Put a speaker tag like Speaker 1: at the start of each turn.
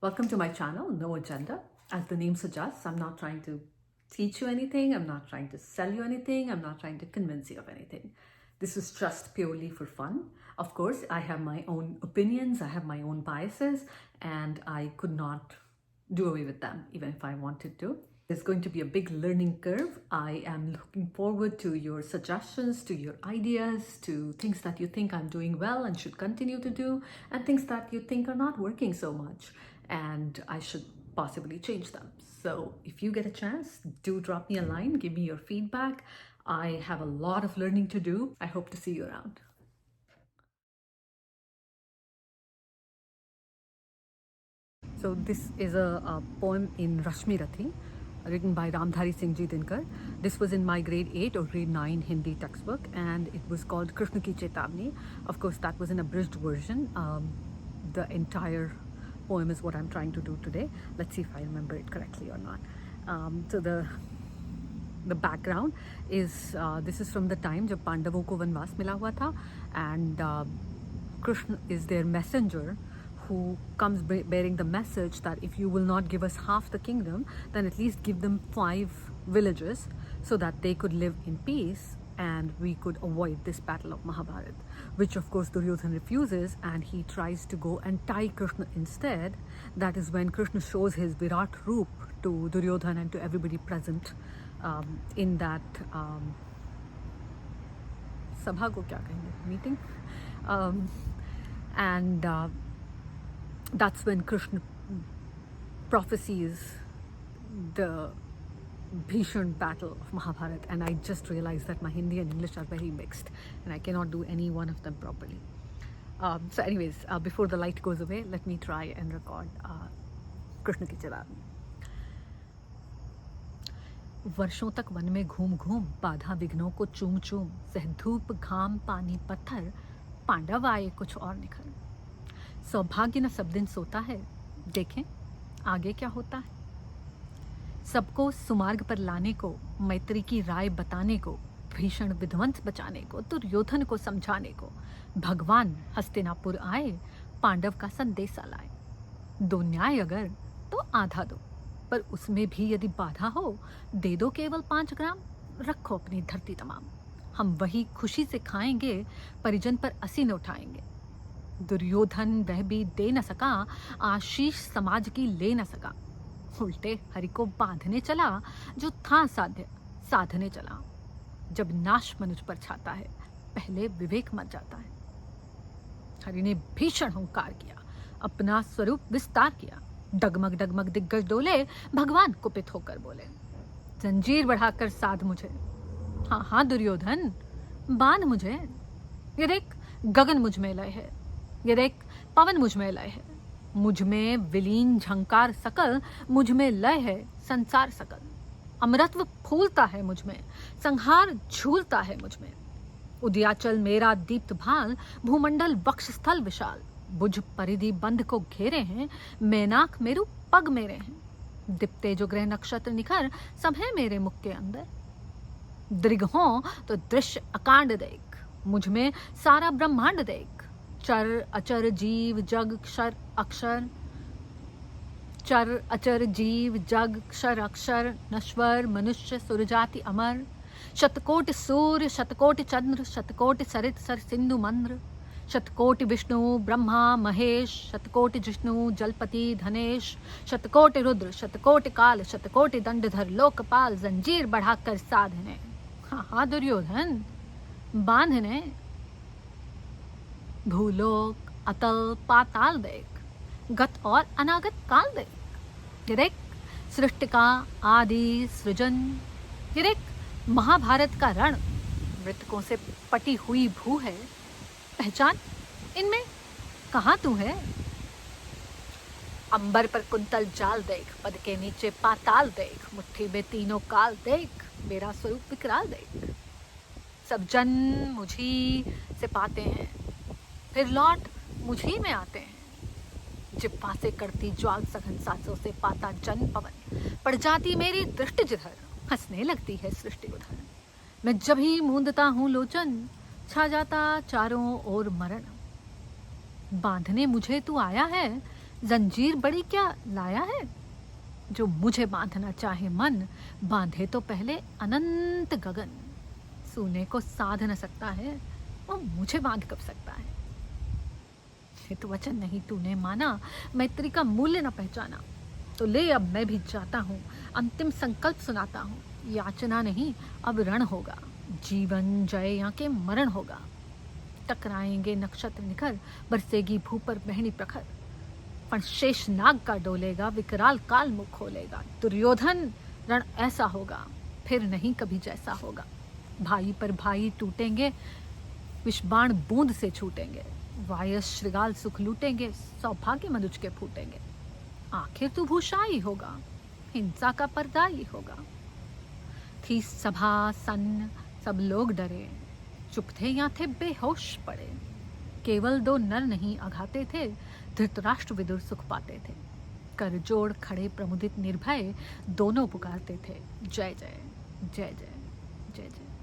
Speaker 1: Welcome to my channel, No Agenda. As the name suggests, I'm not trying to teach you anything, I'm not trying to sell you anything, I'm not trying to convince you of anything. This is just purely for fun. Of course, I have my own opinions, I have my own biases, and I could not do away with them, even if I wanted to. There's going to be a big learning curve. I am looking forward to your suggestions, to your ideas, to things that you think I'm doing well and should continue to do, and things that you think are not working so much and I should possibly change them. So if you get a chance, do drop me a line, give me your feedback. I have a lot of learning to do. I hope to see you around. So this is a poem in Rashmi Rathi, written by Ramdhari Singh Ji Dinkar. This was in my grade 8 or grade 9 Hindi textbook, and it was called Krishna Ki Chetavni. Of course, that was an abridged version. The entire poem is what I'm trying to do today. Let's see if I remember it correctly or not. So the background is this is from the time जब पांडवों को वनवास मिला हुआ था, and Krishna is their messenger who comes bearing the message that if you will not give us half the kingdom, then at least give them 5 villages so that they could live in peace and we could avoid this battle of Mahabharat, which of course Duryodhan refuses, and he tries to go and tie Krishna instead. That is when Krishna shows his Virat Roop to Duryodhan and to everybody present in that sabha ko kya kahenge, meeting, and that's when Krishna prophesies the Bhishan battle of Mahabharat, and I just realized that my Hindi and English are very mixed and I cannot do any one of them properly. So anyways, before the light goes away, let me try and record Krishna Ki Chetavni. वर्षों तक one में घूम घूम बाधा विघ्नों को चूम चूम सह धूप घाम पानी पत्थर पांडव आए कुछ और निखर सौभाग्य न सब दिन सोता है देखें आगे क्या होता है सबको सुमार्ग पर लाने को मैत्री की राय बताने को भीषण विध्वंस बचाने को दुर्योधन को समझाने को भगवान हस्तिनापुर आए पांडव का संदेशा लाए दो न्याय अगर तो आधा दो पर उसमें भी यदि बाधा हो दे दो केवल 5 ग्राम रखो अपनी धरती तमाम हम वही खुशी से खाएंगे परिजन पर असी न उठाएंगे दुर्योधन वह भी दे न सका आशीष समाज की ले न सका उल्टे हरि को बांधने चला जो था साध्य साधने चला जब नाश मनुष्य पर छाता है पहले विवेक मर जाता है हरि ने भीषण हुंकार किया अपना स्वरूप विस्तार किया डगमग डगमग दिग्गज डोले भगवान कुपित होकर बोले जंजीर बढ़ाकर साध मुझे हाँ हाँ दुर्योधन बांध मुझे ये देख गगन मुझ में लय है ये देख पवन मुझ में लय है मुझ में विलीन झंकार सकल मुझ में लय है संसार सकल अमरत्व फूलता है मुझ में संहार झूलता है मुझ में उदयाचल मेरा दीप्त भाल भूमंडल वक्षस्थल विशाल बुझ परिधि बंध को घेरे हैं मैनाक मेरु पग मेरे हैं दीप्ते जो ग्रह नक्षत्र निखर सब है मेरे मुख के अंदर दृग हो तो दृश्य अकांड देख मुझ में सारा ब्रह्मांड देख चर अचर जीव जग क्षर अक्षर चर अचर जीव जग क्षर अक्षर नश्वर मनुष्य सुरजाति अमर शतकोटि सूर्य शतकोटि चंद्र शतकोटि सरित सर सिंधु मंद्र शतकोटि विष्णु ब्रह्मा महेश शतकोटि जिष्णु जलपति धनेश शतकोटि रुद्र शतकोटि काल शतकोटि दंडधर लोकपाल जंजीर बढ़ाकर साधने हाँ हाँ दुर्योधन बांधने भूलोक अतल पाताल देख गत और अनागत काल देख ये देख सृष्टि का आदि सृजन ये देख महाभारत का रण मृतकों से पटी हुई भू है पहचान इनमें कहाँ तू है अंबर पर कुंतल जाल देख पद के नीचे पाताल देख मुट्ठी में तीनों काल देख मेरा स्वरूप विकराल देख सब जन मुझी से पाते हैं फिर लौट मुझी में आते हैं जिप्पा से करती ज्वाल सघन सांसों से पाता जन पवन पड़ जाती मेरी दृष्टि जिधर हंसने लगती है सृष्टि उधर मैं जब ही मूंदता हूँ लोचन छा जाता चारों ओर मरण बांधने मुझे तू आया है जंजीर बड़ी क्या लाया है, जो मुझे बांधना चाहे मन, बांधे तो पहले अनंत गगन। सोने को साध न सकता है, वो मुझे बांध कब सकता है। हित वचन नहीं तूने माना, मैत्री का मूल्य न पहचाना, तो ले अब मैं भी जाता हूँ, अंतिम संकल्प सुनाता हूँ। याचना नहीं अब रण होगा, जीवन जय या के मरण होगा। टकराएंगे नक्षत्र निखर, बरसेगी भू पर बहनी प्रखर। पण शेष नाग का डोलेगा, विकराल काल मुख खोलेगा। दुर्योधन रण ऐसा होगा, फिर नहीं कभी जैसा होगा। भाई पर भाई टूटेंगे, विषबाण बूंद से छूटेंगे। वायस श्रृगाल सुख लूटेंगे, सौभाग्य मनुज के फूटेंगे। आखिर तू भूषाई होगा, हिंसा का पर्दाई होगा। थी सभा सन्न, सब लोग डरे, चुप थे या थे बेहोश पड़े। केवल दो नर नहीं अघाते थे, धृतराष्ट्र विदुर सुख पाते थे। कर जोड़ खड़े प्रमुदित निर्भय, दोनों पुकारते थे जय जय जय जय जय जय।